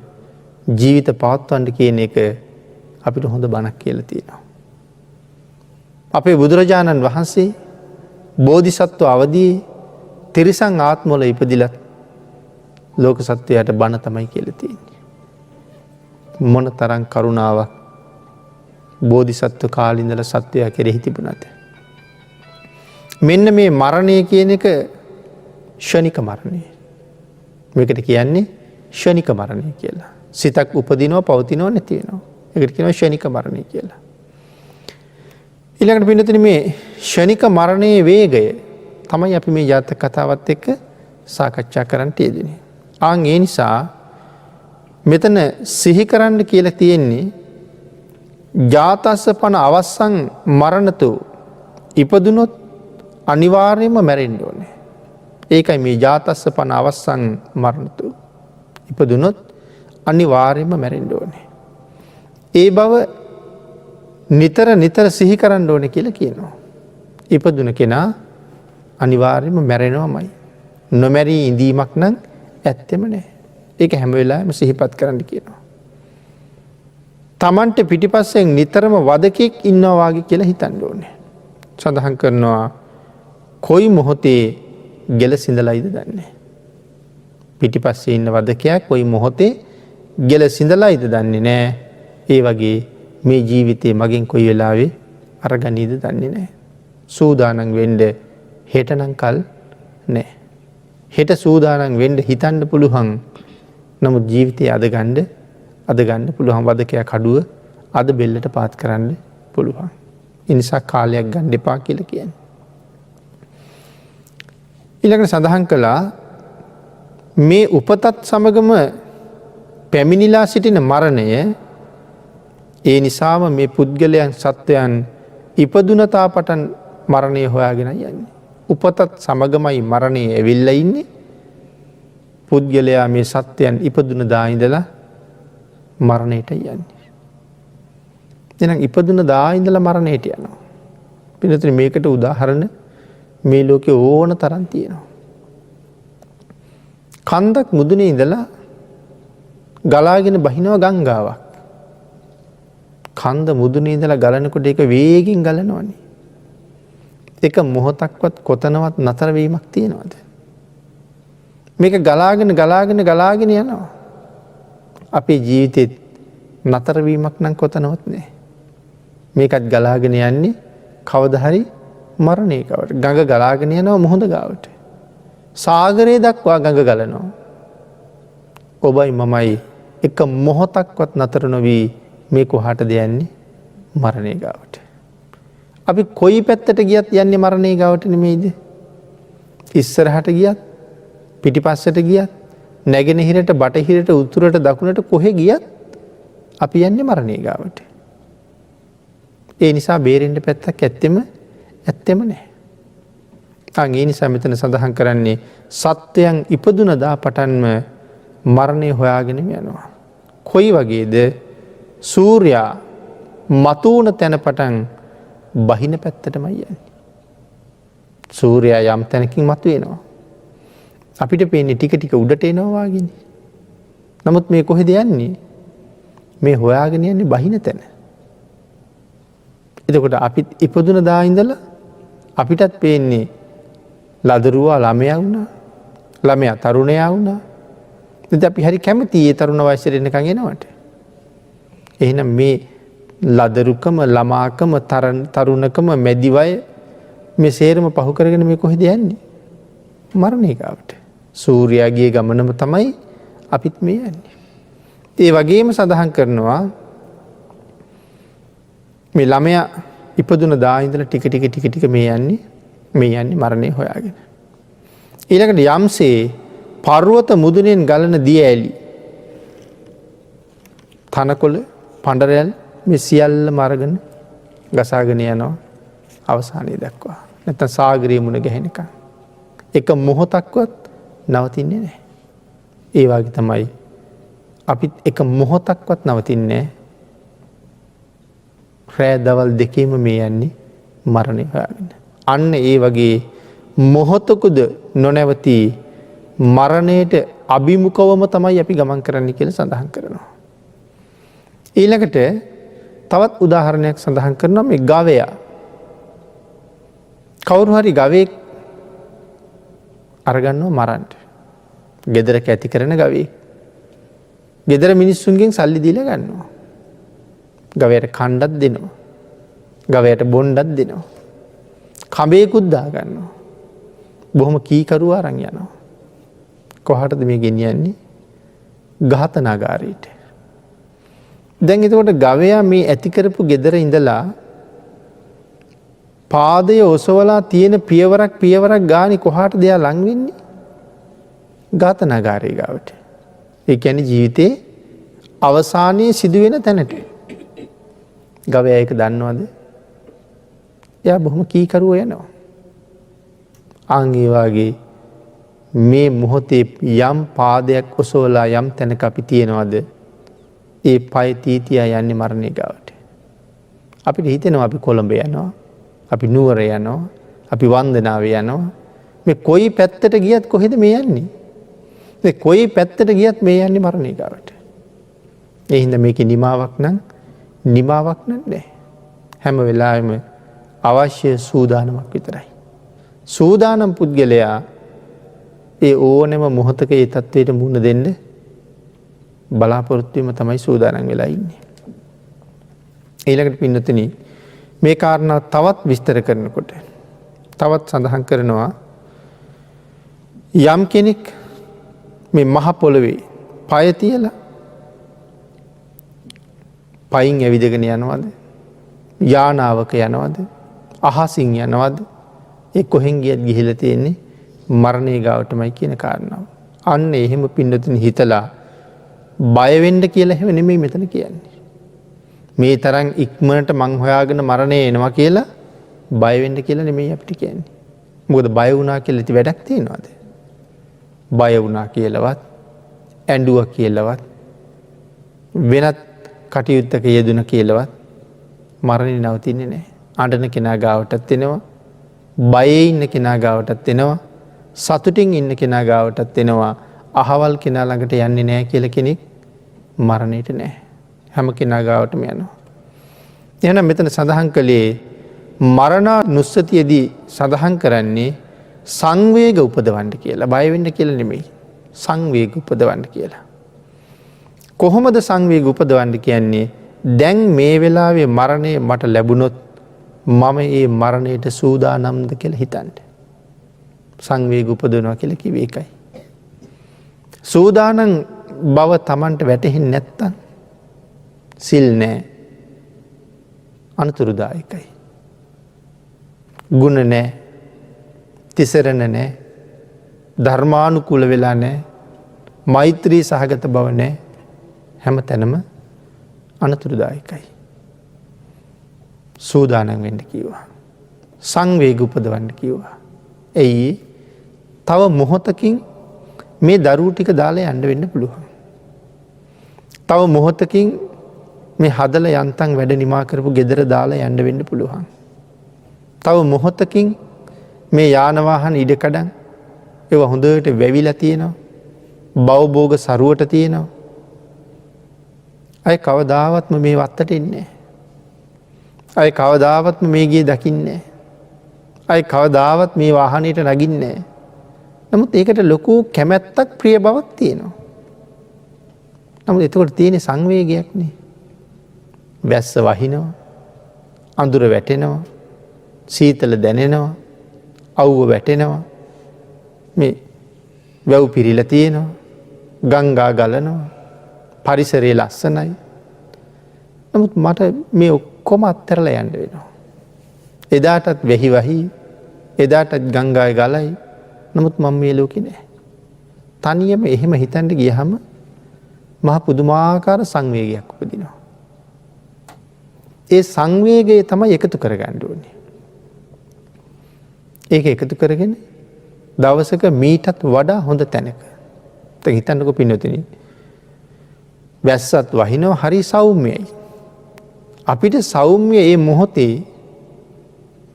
ජීවිත පවත්වන්න කියන එක අපිට හොඳ බණක් කියලා තියෙනවා. අපේ බුදුරජාණන් වහන්සේ බෝධිසත්ව අවදියේ තිරිසන් ආත්මවල ඉපදිලත් ලෝක සත්වයාට බණ තමයි කියලා තියෙන්නේ. මොන තරම් කරුණාවක් බෝධිසත්ව කාලේ ඉඳලා සත්වයා කෙරෙහි තිබුණාද? මෙන්න මේ මරණය කියන එක ෂණික මරණය. මේකට කියන්නේ ෂණික මරණය කියලා. සිතක් උපදිනවා පවතිනවා නැති වෙනවා. ඒකට කියනවා ෂණික මරණය කියලා. ඊළඟට පින්නතුනි මේ ෂණික මරණයේ වේගය තමයි අපි මේ ජාතක කතාවත් එක්ක සාකච්ඡා කරන්න යෙදුනේ. ආන් ඒ නිසා මෙතන සිහි කරන්න කියලා තියෙන්නේ ජාතස්ස පන අවස්සන් මරණතු ඉපදුනොත් අනිවාර්යයෙන්ම මැරෙන්න ඕනේ. ඒකයි මේ ජාතස්ස පන අවස්සන් මරණතු ඉපදුනොත් අනිවාර්යයෙන්ම මැරෙන්න ඕනේ. ඒ බව නිතර නිතර සිහි කරන්න ඕනේ කියලා කියනවා. ඉපදුන කෙනා අනිවාර්යයෙන්ම මැරෙනවමයි. නොමැරී ඉඳීමක් නම් ඇත්තෙම නැහැ. ඒක හැම වෙලාවෙම සිහිපත් කරන්න කියනවා. තමන්ට පිටිපස්සෙන් නිතරම වදකෙක් ඉන්නවා වාගේ කියලා හිතන්න ඕනේ. සඳහන් කරනවා කොයි මොහොතේ ගෙල සිඳලායිද දන්නේ. පිටිපස්සේ ඉන්න වදකයක් කොයි මොහොතේ ගෙල සිඳලායිද දන්නේ නැහැ. ඒ වගේ මේ ජීවිතේ මගෙන් කොයි වෙලාවෙ අරගනීද දන්නේ නැහැ. සූදානම් වෙන්න හෙටනම් කල් නැහැ. හෙට සූදානම් වෙන්න හිතන්න පුළුවන්. නමුත් ජීවිතේ අද ගන්න පුළුවන් වදකයක් අඩුව අද බෙල්ලට පාත් කරන්න පුළුවන්. ඒ නිසා කාලයක් ගන්න එපා කියලා කියන්නේ. ඊළඟට සඳහන් කළා මේ උපතත් සමගම පැමිණිලා සිටින මරණය ඒ නිසාම මේ පුද්ගලයන් සත්වයන් ඉපදුනතා පටන් මරණය හොයාගෙන යන්නේ. උපතත් සමගමයි මරණය ඇවිල්ලා ඉන්නේ. පුද්ගලයා මේ සත්වයන් ඉපදුන දා ඉඳලා මරණයට යන්නේ. එහෙනම් ඉපදුන දා ඉඳලා මරණයට යනවා. පිළිතුරු මේකට උදාහරණ මේ ලෝකේ ඕන තරම් තියෙනවා. කන්දක් මුදුනේ ඉඳලා ගලාගෙන බහිනවා ගංගාවක්. කන්ද මුදුනේ ඉඳලා ගලනකොට ඒක වේගෙන් ගලනවනේ. ඒක මොහොතක්වත් කොතනවත් නතර වීමක් තියනවද? මේක ගලාගෙන යනවා. අපේ ජීවිතෙත් නතර වීමක් නම් කොතනවත් නැහැ. මේකත් ගලාගෙන යන්නේ කවදා හරි මරණයකට. ගඟ ගලාගෙන යනවා මොහොත ගාවට. සාගරයේ දක්වා ගඟ ගලනවා. ඔබයි මමයි එක මොහොතක්වත් නතර නොවි මේ කොහාටද යන්නේ? මරණය ගාවට. අපි කොයි පැත්තට ගියත් යන්නේ මරණය ගාවට නෙමෙයිද? ඉස්සරහට ගියත් පිටිපස්සට ගියත් නැගෙනහිරට බටහිරට උතුරට දකුණට කොහෙ ගියත් අපි යන්නේ මරණය ගාවට. ඒ නිසා බේරෙන්න පැත්තක් ඇත්තෙම නැහැ. ඒ නිසා මෙතන සඳහන් කරන්නේ සත්වයන් ඉපදුන දා පටන්ම මරණය හොයාගෙන යනවා. කොයි වගේද? සූර්යා මතුවන තැන පටන් බහින පැත්තටමයි යන්නේ. සූර්යා යම් තැනකින් මතුවෙනවා. අපිට පේන්නේ ටික ටික උඩට එනවා වගේනේ. නමුත් මේ කොහෙද යන්නේ? මේ හොයාගෙන යන්නේ බහින තැන. එතකොට අපි ඉපදුන දා ඉඳලා අපිටත් පේන්නේ ලදරුවා ළමයා වුණා. ළමයා තරුණයා වුණා. ඉතින් අපි හරි කැමතියි ඒ තරුණ වයසට එනකන් එනවට. එහෙනම් මේ ලදරුකම ළමාකම තරුණකම මැදි වය මේ සේරම පහු කරගෙන මේ කොහෙද යන්නේ? මරණය ගාවට. සූර්යාගේ ගමනම තමයි අපිත් මේ යන්නේ. ඒ වගේම සඳහන් කරනවා මේ ළමයා ඉපදුන දා ඉඳලා ටික ටික මේ යන්නේ මරණය හොයාගෙන. ඊළඟට යම්සේ පර්වත මුදුනෙන් ගලන දිය ඇලි තනකොළ පඬරැල් මේ සියල්ලම අරගෙන ගසාගෙන යනවා අවසානයේ දක්වා. නැත්නම් සාගරයේ මුණ ගැහෙනකම්. එක මොහොතක්වත් නවතින්නේ නැහැ. ඒ වගේ තමයි අපිත් එක මොහොතක්වත් නවතින්නේ නැහැ. රෑ දවල් දෙකේම මේ යන්නේ මරණය හොයාගෙන. අන්න ඒ වගේ මොහොතකුද නොනැවති මරණයට අභිමුඛවම තමයි අපි ගමන් කරන්න කියලා සඳහන් කරනවා. ඊළඟට තවත් උදාහරණයක් සඳහන් කරනවා මේ ගවයා. කවුරු හරි ගවයෙක් අරගන්නවා මරන්නට. ගෙදරක ඇති කරන ගවයෙක්. ගෙදර මිනිස්සුන්ගෙන් සල්ලි දීලා ගන්නවා. ගවයට කණ්ඩත් දෙනවා. ගවයට බොණ්ඩත් දෙනවා. කඹයකුත් දාගන්නවා. බොහොම කීකරුවා අරන් යනවා. කොහටද මේ ගෙනියන්නේ? ඝාතනාගාරයට. දැන් එතකොට ගවයා මේ ඇති කරපු ගෙදර ඉඳලා පාදය ඔසවලා තියෙන පියවරක් ගානේ කොහාටද එයා ලං වෙන්නේ? ඝාතනාගාරය ගාවට. ඒ කියන්නේ ජීවිතේ අවසානයේ සිදුවෙන තැනට. ගවයා ඒක දන්නවද? එයා බොහොම කීකරුව යනවා. අන් ඒ වාගේ මේ මොහොතේ යම් පාදයක් ඔසවලා යම් තැනක අපි තියෙනවද? ඒ පය තීතියා යන්නේ මරණය ගාවට. අපිට හිතෙනවා අපි කොළඹ යනවා, අපි නුවර යනවා, අපි වන්දනාව යනවා. මේ කොයි පැත්තට ගියත් කොහෙද මේ යන්නේ? මේ කොයි පැත්තට ගියත් මේ යන්නේ මරණය ගාවට. ඒ හින්දා මේකේ නිමාවක් නැහැ. හැම වෙලාවෙම අවශ්‍ය සූදානමක් විතරයි. සූදානම් පුද්ගලයා ඒ ඕනෑම මොහොතක ඒ තත්ත්වයට මුහුණ දෙන්න බලාපොරොත්තු වීම තමයි සූදානම් වෙලා ඉන්නේ. ඊළඟට පින්නතුනි මේ කාරණා තවත් විස්තර කරනකොට තවත් සඳහන් කරනවා යම් කෙනෙක් මේ මහ පොළවේ පය තියලා පයින් ඇවිදගෙන යනවද? යානාවක යනවද? අහසින් යනවද? ඒ කොහෙන් ගියත් ගිහිලා තියෙන්නේ මරණය ගාවටමයි කියන කාරණාව. අන්න එහෙම පින්නතුනි හිතලා බය වෙන්න කියලා එහෙම නෙමෙයි මෙතන කියන්නේ. මේ තරම් ඉක්මනට මං හොයාගෙන මරණය එනවා කියලා බය වෙන්න කියලා නෙමෙයි අපිට කියන්නේ. මොකද බය වුණා කියලා ඉති වැඩක් තියනවද? බය වුණා කියලාවත් ඇඬුවා කියලාවත් වෙනත් කටයුත්තක යෙදුණ කියලාවත් මරණය නවතින්නේ නැහැ. අඬන කෙනා ගාවටත් එනවා, බයේ ඉන්න කෙනා ගාවටත් එනවා, සතුටින් ඉන්න කෙනා ගාවටත් එනවා. අහවල් කෙනා ළඟට යන්නේ නැහැ කියලා කෙනෙක් මරණයට නැහැ. හැම කෙනා ගාවටම යනවා. එහෙනම් මෙතන සඳහන් කළේ මරණානුස්සතියේදී සඳහන් කරන්නේ සංවේග උපදවන්න කියලා. බය වෙන්න කියලා නෙමෙයි. සංවේග උපදවන්න කියලා. කොහොමද සංවේග උපදවන්න කියන්නේ? දැන් මේ වෙලාවේ මරණය මට ලැබුණොත් මම ඒ මරණයට සූදානම්ද කියලා හිතන්න. සංවේග උපදවනවා කියලා කිව්වේ ඒකයි. සූදානම් බව Tamanට වැටහෙන්නේ නැත්තම් සිල් නැහැ. අනතුරුදායකයි. ගුණ නැහැ. තිසරණ නැහැ. ධර්මානුකූල වෙලා නැහැ. මෛත්‍රී සහගත බව නැහැ. හැම තැනම අනතුරුදායකයි. සූදානම් වෙන්න කිව්වා. සංවේග උපදවන්න කිව්වා. එයි තව මොහොතකින් මේ දරුවෝ ටික දාලා යන්න වෙන්න පුළුවන්. තව මොහොතකින් මේ හදලා යන්තම් වැඩ නිමා කරපු ගෙදර දාලා යන්න වෙන්න පුළුවන්. තව මොහොතකින් මේ යාන වාහන ඉඩකඩම් ඒව හොඳට වැවිලා තියෙනවා. බවභෝග සරුවට තියෙනවා. අය කවදාවත්ම මේ වත්තට එන්නේ නැහැ. අය කවදාවත්ම මේ ගියේ දකින්නේ නැහැ. අය කවදාවත් මේ වාහනයට නගින්නේ නැහැ. නමුත් ඒකට ලොකු කැමැත්තක් ප්‍රිය බවක් තියෙනවා. නමුත් එතකොට තියෙන සංවේගයක් නේ. වැස්ස වහිනවා, අඳුර වැටෙනවා, සීතල දැනෙනවා, අවුව වැටෙනවා. මේ වැව් පිරීලා තියෙනවා, ගංගා ගලනවා, පරිසරය ලස්සනයි. නමුත් මට මේ ඔක්කොම අත්හැරලා යන්න වෙනවා. එදාටත් වෙහි වහි, එදාටත් ගංගාවේ ගලයි. නමුත් මම මේ ලෝකේ නෑ. තනියම එහෙම හිතන්න ගියහම මහ පුදුමාකාර සංවේගයක් උපදිනවා. ඒ සංවේගය තමයි එකතු කරගන්න ඕනේ. ඒක එකතු කරගෙන දවසක මීටත් වඩා හොඳ තැනක. දැන් හිතන්නකෝ පින්නතුනි. වැස්සත් වහිනවා හරි සෞම්‍යයි. අපිට සෞම්‍ය ඒ මොහොතේ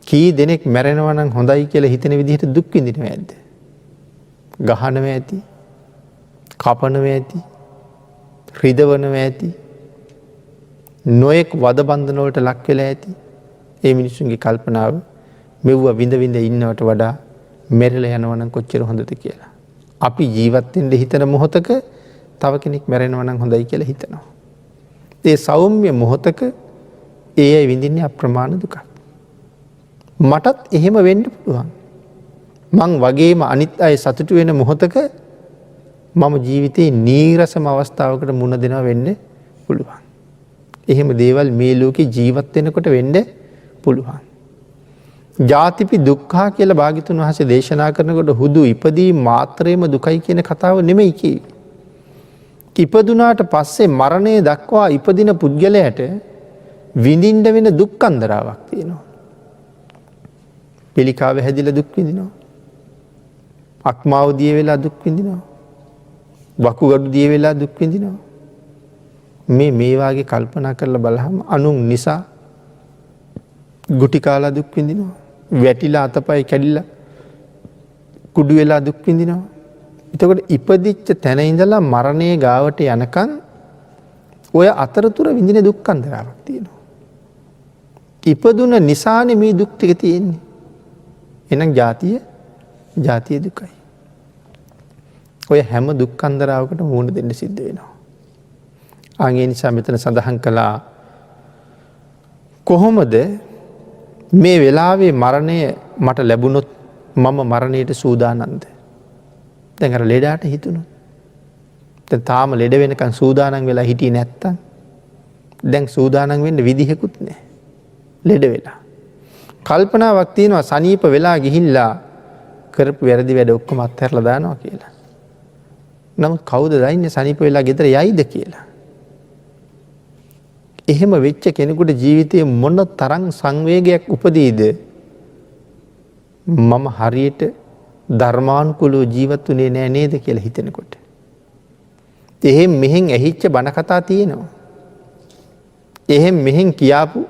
කී දෙනෙක් මැරෙනවා නම් හොඳයි කියලා හිතන විදිහට දුක් විඳිනවා ඇද්ද? ගහනවා ඇති, කපනවා ඇති, රිදවනවා ඇති, නොයෙක් වද බන්ධන වලට ලක් වෙලා ඇති. ඒ මිනිස්සුන්ගේ කල්පනාව මෙව්ව විඳ විඳ ඉන්නවට වඩා මැරිලා යනවා නම් කොච්චර හොඳද කියලා. අපි ජීවත් වෙන්න හිතන මොහොතක තව කෙනෙක් මැරෙනවා නම් හොඳයි කියලා හිතනවා. ඒ සෞම්‍ය මොහොතක ඒ අය විඳින්නේ අප්‍රමාණ දුකක්. මටත් එහෙම වෙන්න පුළුවන්. මං වගේම අනිත් අය සතුටු වෙන මොහොතක මම ජීවිතේ නීරසම අවස්ථාවකට මුණ දෙනවා වෙන්න පුළුවන්. එහෙම දේවල් මේ ලෝකේ ජීවත් වෙනකොට වෙන්න පුළුවන්. ජාතිපි දුක්ඛා කියලා භාග්‍යතුන් වහන්සේ දේශනා කරනකොට හුදු ඉපදී මාත්‍රේම දුකයි කියන කතාව නෙමෙයි කිව්වේ. ඉපදුනාට පස්සේ මරණය දක්වා ඉපදින පුද්ගලයාට විඳින්න වෙන දුක් අන්දරාවක් තියෙනවා. පිළිකාව හැදිලා දුක් විඳිනවා. අක්මාව දිය වෙලා දුක් විඳිනවා. වකුගඩු දිය වෙලා දුක් විඳිනවා. මේ වාගේ කල්පනා කරලා බලහම අනුන් නිසා ගුටි කාලා දුක් විඳිනවා. වැටිලා අතපය කැඩිලා කුඩු වෙලා දුක් විඳිනවා. එතකොට ඉපදිච්ච තැන ඉඳලා මරණයේ ගාවට යනකන් ඔය අතරතුර විඳින දුක් අන්දරාවක් තියෙනවා. ඉපදුන නිසානේ මේ දුක් ටික තියෙන්නේ. එහෙනම් ජාතිය දුකයි. ඔය හැම දුක් අන්දරාවකට මුහුණ දෙන්න සිද්ධ වෙනවා. ඒ නිසා මෙතන සඳහන් කළා කොහොමද මේ වෙලාවේ මරණය මට ලැබුණොත් මම මරණයට සූදානම්ද? දැන් අර ලෙඩාට හිතුණා. දැන් තාම ලෙඩ වෙනකන් සූදානම් වෙලා හිටියේ නැත්තම් දැන් සූදානම් වෙන්න විදිහකුත් නැහැ. ලෙඩ වෙලා. කල්පනාවක් තියෙනවා සනීප වෙලා ගිහිල්ලා කරපු වැරදි වැඩ ඔක්කොම අත්හැරලා දානවා කියලා. නමුත් කවුද දන්නේ සනීප වෙලා ගෙදර යයිද කියලා? එහෙම වෙච්ච කෙනෙකුට ජීවිතයේ මොන තරම් සංවේගයක් උපදීද? මම හරියට ධර්මානුකූලව ජීවත් වුණේ නෑ නේද කියලා හිතෙනකොට. එහෙන් මෙහෙන් ඇහිච්ච බණ කතා තියෙනවා. එහෙන් මෙහෙන් කියාපු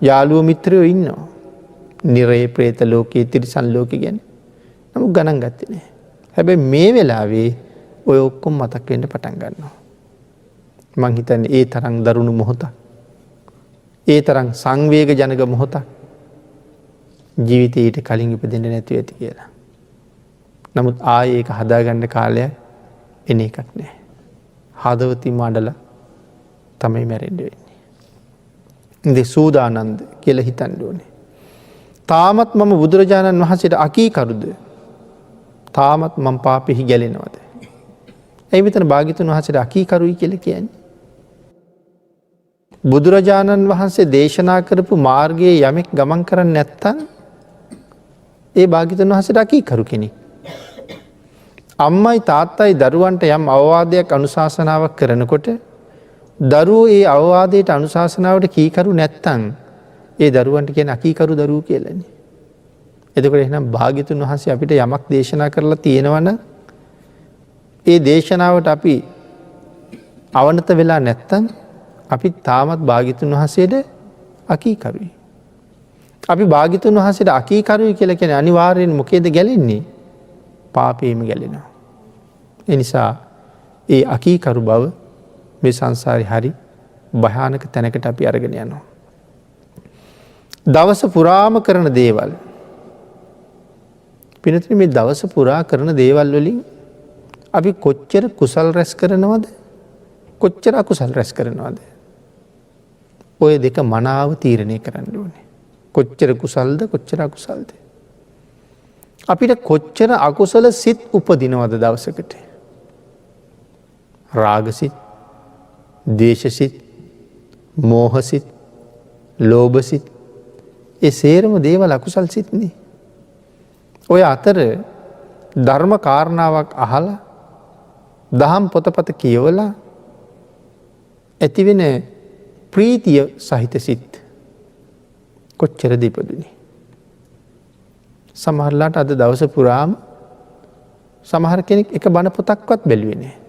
යාළුවෝ මිත්‍රයෝ ඉන්නවා. නිරේ ප්‍රේත ලෝකේ තිරිසන් ලෝකේ ගැන. නමුත් ගණන් ගත්තේ නෑ. හැබැයි මේ වෙලාවේ ඔය ඔක්කොම මතක් වෙන්න පටන් ගන්නවා. මං හිතන්නේ ඒ තරම් දරුණු මොහොතක්. ඒ තරම් සංවේග ජනක මොහොතක් ජීවිතයට කලින් ඉපදෙන්න නැතුව ඇති කියලා. නමුත් ආයේ ඒක හදාගන්න කාලයක් එන එකක් නෑ. හදවතින් මඩලා තමයි මැරෙන්න වෙන්නේ. ඉතින් සූදානන්ද කියලා හිතන්න ඕනේ. තාමත් මම බුදුරජාණන් වහන්සේට අකීකරුද? තාමත් මම පාපෙහි ගැලෙනවද? ඒ විතර භාග්‍යතුන් වහන්සේට අකීකරුයි කියලා කියන්නේ. බුදුරජාණන් වහන්සේ දේශනා කරපු මාර්ගයේ යමෙක් ගමන් කරන්නේ නැත්තම් ඒ භාග්‍යතුන් වහන්සේට අකීකරු කෙනෙක්. අම්මයි තාත්තයි දරුවන්ට යම් අවවාදයක් අනුශාසනාවක් කරනකොට දරුවෝ ඒ අවවාදයට අනුශාසනාවට කීකරු නැත්තම් ඒ දරුවන්ට කියන අකීකරු දරුවෝ කියලානේ. එතකොට එහෙනම් භාග්‍යතුන් වහන්සේ අපිට යමක් දේශනා කරලා තියෙනවනම් ඒ දේශනාවට අපි අවනත වෙලා නැත්තම් අපි තාමත් භාග්‍යතුන් වහන්සේට අකීකරුයි. අපි භාග්‍යතුන් වහන්සේට අකීකරුයි කියලා කියන්නේ අනිවාර්යෙන් මොකේද ගැලෙන්නේ? පාපේම ගැලෙනවා. ඒ නිසා ඒ අකීකරු බව මේ සංසාරේ හරි භයානක තැනකට අපි අරගෙන යනවා. දවස පුරාම කරන දේවල්. පින්තුනි මේ දවස පුරා කරන දේවල් වලින් අපි කොච්චර කුසල් රැස් කරනවද? කොච්චර අකුසල් රැස් කරනවද? ඔය දෙක මනාව තීරණය කරන්න ඕනේ. කොච්චර කුසල්ද කොච්චර අකුසල්ද? අපිට කොච්චර අකුසල සිත් උපදිනවද දවසකට? රාගසිත, දේශසිත, මෝහසිත, ලෝභසිත, ඒ සේරම දේවල් අකුසල් සිත්නේ. ඔය අතර ධර්ම කාරණාවක් අහලා දහම් පොතපත කියවලා ඇතිවෙන ප්‍රීතිය සහිත සිත් කොච්චර දීපදුනේ. සමහරලාට අද දවස පුරාම සමහර කෙනෙක් එක බණ පොතක්වත් බැලුවේ නැහැ.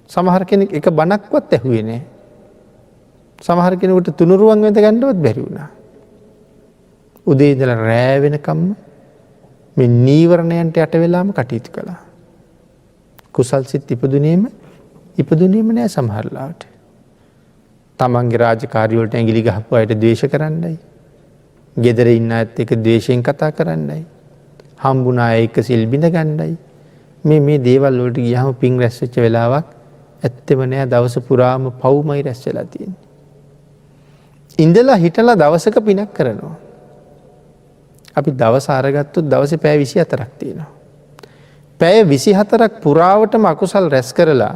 සමහර කෙනෙක් එක බණක්වත් ඇහුවේ නැහැ. සමහර කෙනෙකුට තුනුරුවන් වෙත ගන්නවත් බැරි වුණා. උදේ ඉඳලා රෑ වෙනකම්ම මේ නීවරණයන්ට යට වෙලාම කටයුතු කළා. කුසල් සිත් ඉපදුනේම නෑ සමහරලාට. තමන්ගේ රාජකාරී වලට ඇඟිලි ගහපු අයට ද්වේෂ කරන්නයි. ගෙදර ඉන්න අයත් එක්ක ද්වේෂයෙන් කතා කරන්නයි. හම්බුණ අය එක්ක සිල් බිඳ ගන්නයි. මේ දේවල් වලට ගියාම පිං රැස් වෙච්ච වෙලාවක් ඇත්තෙම නෑ. දවස පුරාම පව්මයි රැස් වෙලා තියෙන්නේ. ඉඳලා හිටලා දවසක පිනක් කරනවා. අපි දවස අරගත්තොත් දවසේ පැය 24ක් තියෙනවා. පැය 24ක් පුරාවටම අකුසල් රැස් කරලා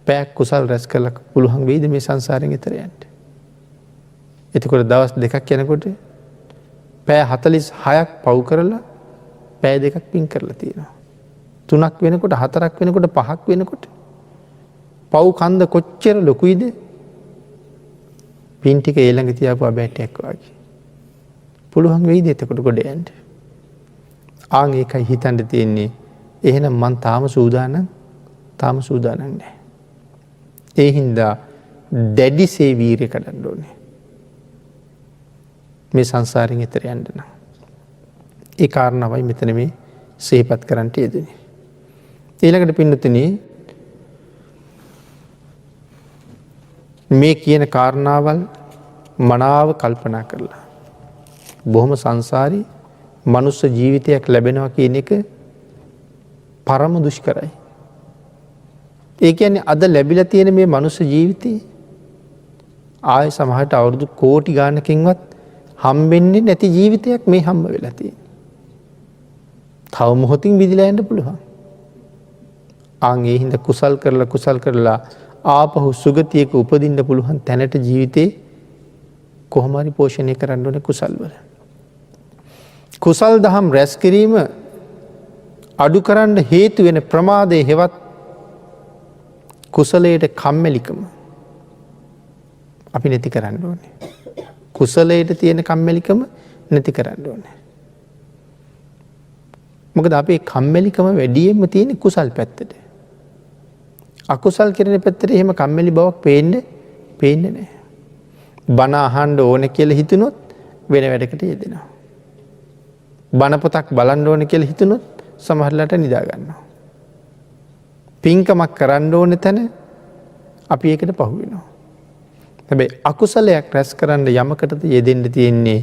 පැයක් කුසල් රැස් කරලා පුළුවන් වෙයිද මේ සංසාරයෙන් එතර යන්න? එතකොට දවස් දෙකක් යනකොට පැය 46ක් පව් කරලා පැය දෙකක් පින් කරලා තියෙනවා. 3ක් වෙනකොට 4ක් වෙනකොට 5ක් වෙනකොට පව් කන්ද කොච්චර ලොකුයිද? පින් ටික ඊළඟ තියාපු අබෑටයක් වගේ. පුළුවන් වෙයිද එතකොට ගොඩ යන්න? ආන් ඒකයි හිතන්න තියෙන්නේ. එහෙනම් මං තාම සූදානම් නැහැ. ඒ හින්දා දැඩිසේ වීරිය කඩන්න ඕනේ. මේ සංසාරයෙන් එතර යන්න නම්. ඒ කාරණාවයි මෙතන මේ සිහිපත් කරන්නට යෙදුනේ. ඊළඟට පින්නතුනි මේ කියන කාරණාවල් මනාව කල්පනා කරලා බොහොම සංසාරී මනුස්ස ජීවිතයක් ලැබෙනවා කියන එක පරම දුෂ්කරයි. ඒ කියන්නේ අද ලැබිලා තියෙන මේ මනුස්ස ජීවිතේ ආය සමහරට අවුරුදු කෝටි ගානකින්වත් හම්බෙන්නේ නැති ජීවිතයක් මේ හම්බ වෙලා තියෙන්නේ. තව මොහොතින් විදිලා යන්න පුළුවන්. ආන් ඒ හින්දා කුසල් කරලා ආපහු සුගතියක උපදින්න පුළුවන් තැනට ජීවිතේ කොහොම හරි පෝෂණය කරන්න ඕනේ කුසල් වල. කුසල් දහම් රැස් කිරීම අඩු කරන්න හේතු වෙන ප්‍රමාදයේ හෙවත් කුසලයට කම්මැලිකම අපි නැති කරන්න ඕනේ. කුසලයට තියෙන කම්මැලිකම නැති කරන්න ඕනේ. මොකද අපේ කම්මැලිකම වැඩියෙන්ම තියෙන කුසල් පැත්තට. අකුසල් කරන පැත්තට එහෙම කම්මැලි බවක් පේන්නේ නැහැ. බණ අහන්න ඕනේ කියලා හිතුනොත් වෙන වැඩකට යෙදෙනවා. බණ පොතක් බලන්න ඕනේ කියලා හිතුනොත් සමහරලාට නිදා ගන්නවා. පින්කමක් කරන්න ඕනේ තැන අපි ඒකට පහු වෙනවා. හැබැයි අකුසලයක් රැස් කරන්න යමකටද යෙදෙන්න තියෙන්නේ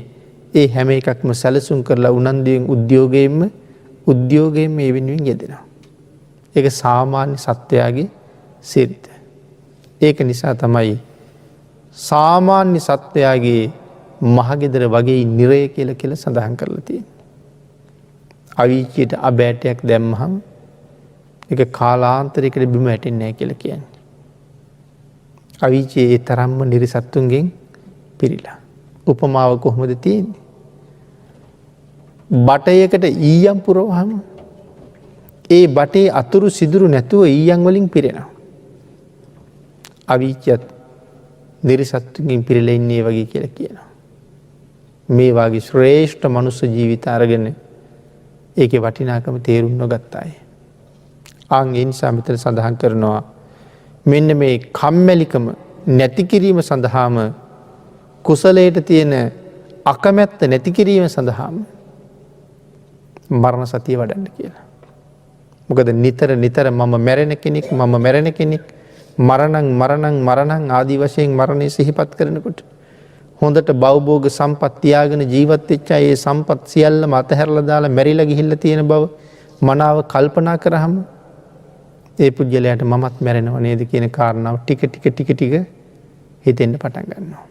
ඒ හැම එකක්ම සැලසුම් කරලා උනන්දුවෙන් උද්‍යෝගයෙන් මේ වෙනුවෙන් යෙදෙනවා. ඒක සාමාන්‍ය සත්වයාගේ සිරිත. ඒක නිසා තමයි සාමාන්‍ය සත්වයාගේ මහගෙදර වගේ නිරය කියලා සඳහන් කරලා තියෙන්නේ. අවීචයට අබෑටයක් දැම්මහම ඒක කාලාන්තරයකට බිම වැටෙන්නේ නැහැ කියලා කියන්නේ. අවීචයේ ඒ තරම්ම නිරිසත්තුන්ගෙන් පිරීලා. උපමාව කොහොමද තියෙන්නේ? බටයකට ඊයම් පුරවහම ඒ බටේ අතුරු සිදුරු නැතුව ඊයම් වලින් පිරෙනවා. අවීචයත් නිරිසත්තුන්ගෙන් පිරීලා ඉන්නේ වගේ කියලා කියනවා. මේ වාගේ ශ්‍රේෂ්ඨ මනුස්ස ජීවිත අරගෙන ඒකේ වටිනාකම තේරුම් නොගත්ත අය. ආන් ඒ නිසා මෙතන සඳහන් කරනවා මෙන්න මේ කම්මැලිකම නැති කිරීම සඳහාම කුසලයට තියෙන අකමැත්ත නැති කිරීම සඳහාම මරණ සතිය වඩන්න කියලා. මොකද නිතර මම මැරෙන කෙනෙක් මරණං ආදී වශයෙන් මරණය සිහිපත් කරනකොට හොඳට භවභෝග සම්පත් තියාගෙන ජීවත් වෙච්ච අය ඒ සම්පත් සියල්ලම අතහැරලා දාලා මැරිලා ගිහිල්ලා තියෙන බව මනාව කල්පනා කරාම ඒ පුජ්‍යලයට මමත් මැරෙනව නේද කියන කාරණාව ටික ටික හිතෙන්න පටන් ගන්නවා.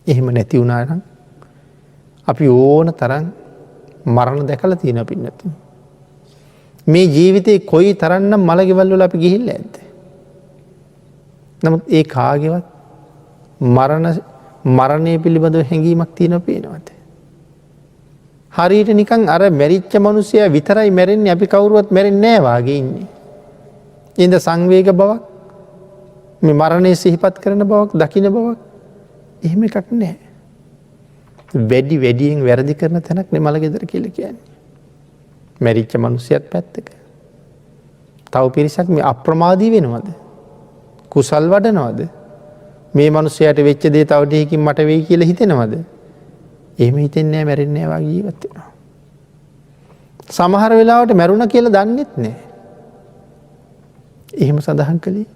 එහෙම නැති වුණා නම් අපි ඕන තරම් මරණ දැකලා තියෙනවා පින්නතුනි. මේ ජීවිතේ කොයි තරම්නම් මලගෙවල් වල අපි ගිහිල්ලා ඇද්ද? නමුත් ඒ කාගේවත් මරණය පිළිබඳව හැඟීමක් තියෙනව පේනවද? හරියට නිකන් අර මැරිච්ච මිනිසයා විතරයි මැරෙන්නේ, අපි කවුරුවත් මැරෙන්නේ නැහැ වාගේ ඉන්නේ. ඉඳ සංවේග බවක්, මේ මරණය සිහිපත් කරන බවක්, දකින්න බවක් එහෙම එකක් නැහැ. වැඩියෙන් වැරදි කරන තැනක් නේ මලගෙදර කියලා කියන්නේ. මැරිච්ච මිනිසයාත් පැත්තක. තව පිරිසක් මේ අප්‍රමාදී වෙනවද? කුසල් වඩනවද? මේ මිනිස්යාට වෙච්ච දේ තව ටිකකින් මට වෙයි කියලා හිතෙනවද? එහෙම හිතෙන්නේ නැහැ, මැරෙන්නේ නැහැ වගේ ජීවත් වෙනවා. සමහර වෙලාවට මැරුණා කියලා දන්නෙත් නැහැ. එහෙම සඳහන් කළේ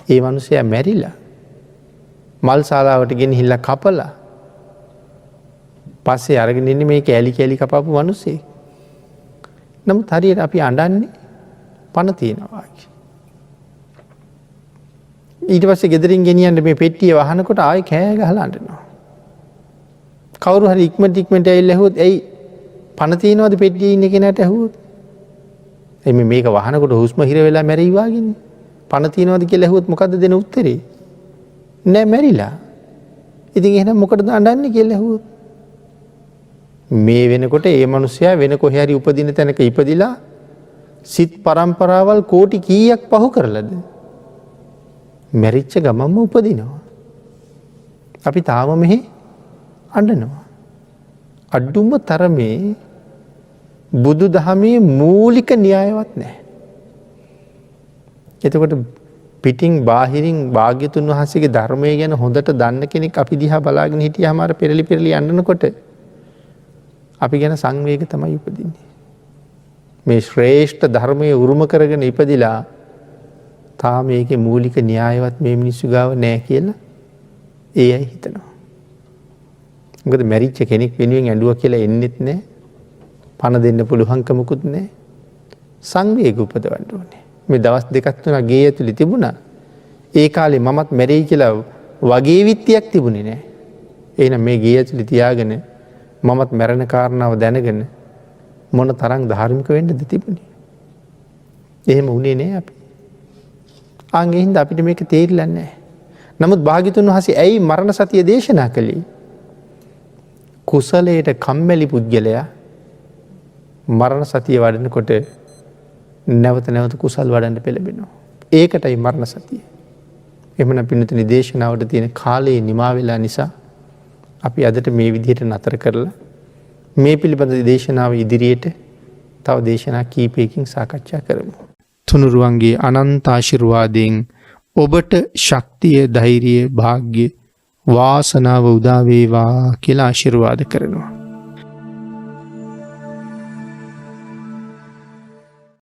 ඒ මිනිසයා මැරිලා මල් ශාලාවට ගෙනහිල්ලා කපලා පස්සේ අරගෙන ඉන්නේ මේ කෑලි කෑලි කපාපු මිනිස්සෙක්. නමුත් හරියට අපි අඬන්නේ පණ තියනවා වගේ. ඊට පස්සේ ගෙදරින් ගෙනියන්න මේ පෙට්ටිය වහනකොට ආයෙ කෑ ගහලා අඬනවා. කවුරු හරි ඉක්මනට ඇවිල්ලා ඇහුවොත් ඇයි පණ තියනවද පෙට්ටියේ ඉන්න කෙනාට ඇහුවොත්? එමේ මේක වහනකොට හුස්ම හිර වෙලා මැරෙයි වාගේනේ. පණ තියනවද කියලා ඇහුවොත් මොකද්ද දෙන උත්තරේ? නෑ මැරිලා. ඉතින් එහෙනම් මොකටද අඬන්නේ කියලා ඇහුවොත්? මේ වෙනකොට ඒ මිනිස්සයා වෙන කොහේ හරි උපදින තැනක ඉපදිලා සිත් පරම්පරාවල් කෝටි කීයක් පහු කරලාද මැරිච්ච ගමන්ම උපදිනවා. අපි තාම මෙහි අඬනවා. අඩුම තරමේ බුදු දහමේ මූලික න්‍යායවත් නැහැ. එතකොට පිටින් බාහිරින් භාග්‍යතුන් වහන්සේගේ ධර්මය ගැන හොඳට දන්න කෙනෙක් අපි දිහා බලාගෙන හිටියාම අර පෙරලි පෙරලි අඬනකොට අපි ගැන සංවේග තමයි උපදින්නේ. මේ ශ්‍රේෂ්ඨ ධර්මයේ උරුම කරගෙන ඉපදිලා තාම මේකේ මූලික න්‍යායවත් මේ මිනිස්සු ගාව නැහැ කියලා ඒ අය හිතනවා. මොකද මැරිච්ච කෙනෙක් වෙනුවෙන් ඇඬුවා කියලා එන්නෙත් නැහැ. පණ දෙන්න පුළුවන්කමකුත් නැහැ. සංවේග උපදවන්න ඕනේ. මේ දවස් දෙකක් තුනක් ගේ ඇතුලේ තිබුණා. ඒ කාලේ මමත් මැරෙයි කියලා වගේ විත්තියක් තිබුණේ නැහැ. එහෙනම් මේ ගේ ඇතුලේ තියාගෙන මමත් මැරෙන කාරණාව දැනගෙන මොන තරම් ධාර්මික වෙන්නද තිබුණේ. එහෙම වුණේ නෑ අපි. ආන්ගේ හින්දා අපිට මේක තේරිලා නැහැ. නමුත් භාග්‍යතුන් වහන්සේ ඇයි මරණ සතිය දේශනා කළේ? කුසලයට කම්මැලි පුද්ගලයා මරණ සතිය වඩනකොට නැවත නැවත කුසල් වඩන්න පෙළඹෙනවා. ඒකටයි මරණ සතිය. එහෙමනම් පින්නතුනි දේශනාවට තියෙන කාලේ නිමා වෙලා නිසා අපි අදට මේ විදිහට නතර කරලා මේ පිළිබඳ දේශනාව ඉදිරියට තව දේශනා කීපයකින් සාකච්ඡා කරමු. තුනුරුවන්ගේ අනන්ත ආශිර්වාදයෙන් ඔබට ශක්තිය, ධෛර්යය, වාසනාව උදා වේවා කියලා ආශිර්වාද කරනවා.